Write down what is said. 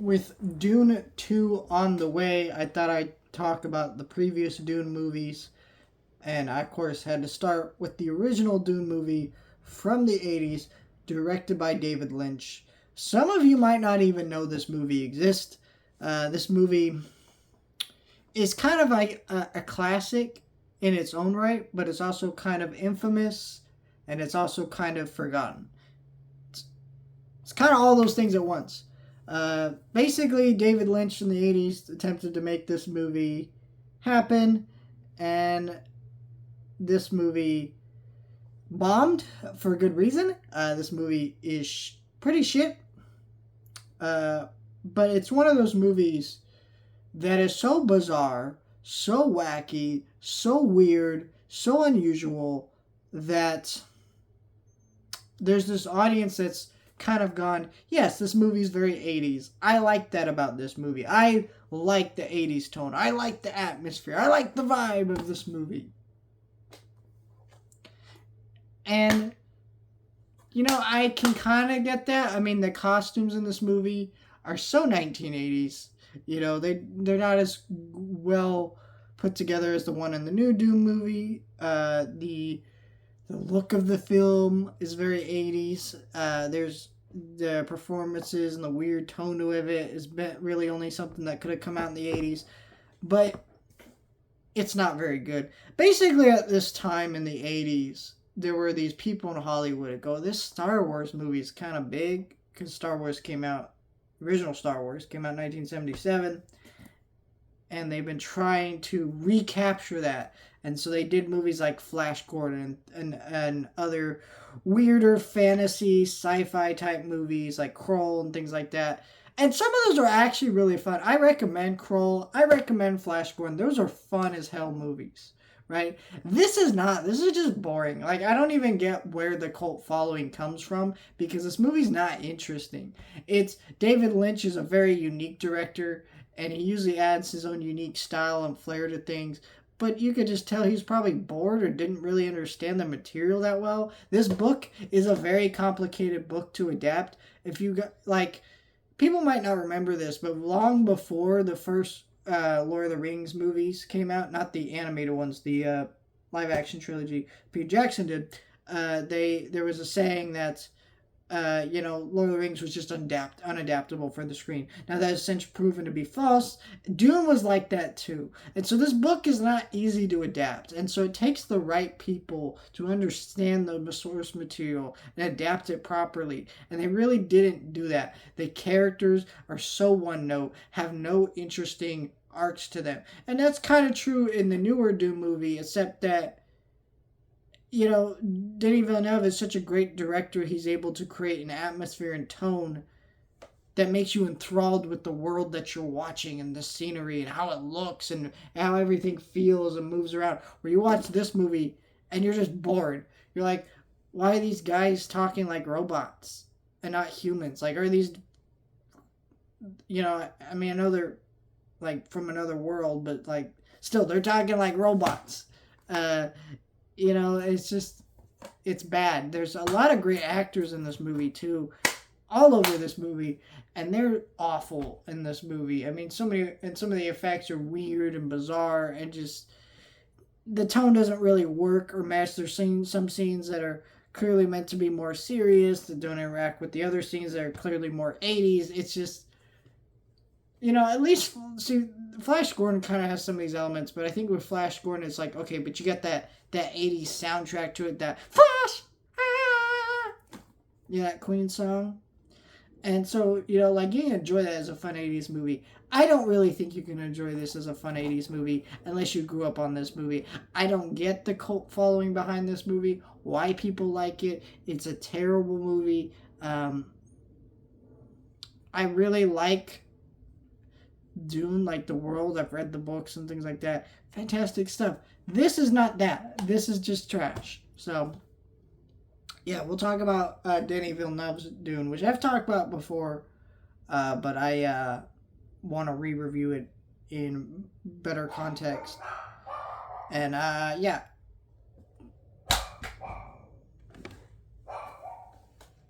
with Dune 2 on the way, I thought I'd talk about the previous Dune movies. And I, of course, had to start with the original Dune movie from the 80s, directed by David Lynch. Some of you might not even know this movie exists. This movie is kind of like a classic in its own right, but it's also kind of infamous and it's also kind of forgotten. It's kind of all those things at once. Basically, David Lynch in the 80s attempted to make this movie happen, and this movie bombed for good reason. This movie is pretty shit, but it's one of those movies that is so bizarre, so wacky, so weird, so unusual that there's this audience that's kind of gone, yes, this movie's very 80s. I like that about this movie. I like the 80s tone. I like the atmosphere. I like the vibe of this movie. And, I can kind of get that. I mean, the costumes in this movie are so 1980s. They're not as well put together as the one in the new Doom movie. The look of the film is very 80s. There's the performances and the weird tone of it is really only something that could have come out in the 80s. But it's not very good. Basically, at this time in the 80s, there were these people in Hollywood that go, this Star Wars movie is kind of big, because original Star Wars came out in 1977, and they've been trying to recapture that. And so they did movies like Flash Gordon and other weirder fantasy sci-fi type movies like Kroll and things like that. And some of those are actually really fun. I recommend Kroll. I recommend Flash Gordon. Those are fun as hell movies, right? This is not. This is just boring. Like, I don't even get where the cult following comes from, because this movie's not interesting. David Lynch is a very unique director, and he usually adds his own unique style and flair to things. But you could just tell he's probably bored or didn't really understand the material that well. This book is a very complicated book to adapt. If you got, people might not remember this, but long before the first Lord of the Rings movies came out, not the animated ones, the live action trilogy Peter Jackson did, there was a saying that Lord of the Rings was just unadaptable for the screen. Now that has since proven to be false. Dune was like that too. And so this book is not easy to adapt. And so it takes the right people to understand the source material and adapt it properly. And they really didn't do that. The characters are so one note, have no interesting arcs to them. And that's kind of true in the newer Dune movie, except that Denis Villeneuve is such a great director. He's able to create an atmosphere and tone that makes you enthralled with the world that you're watching and the scenery and how it looks and how everything feels and moves around. Where you watch this movie and you're just bored. You're like, why are these guys talking like robots and not humans? Like, are these, I know they're like from another world, but like still they're talking like robots. It's bad. There's a lot of great actors in this movie too, all over this movie, and they're awful in this movie. I mean, some of the effects are weird and bizarre, and just the tone doesn't really work or match. There's some scenes that are clearly meant to be more serious that don't interact with the other scenes that are clearly more 80s. It's just, at least, see, Flash Gordon kind of has some of these elements, but I think with Flash Gordon, it's like, okay, but you got that 80s soundtrack to it, that Flash! Ah! That Queen song. And so, you can enjoy that as a fun 80s movie. I don't really think you can enjoy this as a fun 80s movie unless you grew up on this movie. I don't get the cult following behind this movie, why people like it. It's a terrible movie. I really like Dune, like the world. I've read the books and things like that. Fantastic stuff. This is not that. This is just trash. So, yeah, we'll talk about Denis Villeneuve's Dune, which I've talked about before, but I want to re-review it in better context. And, yeah,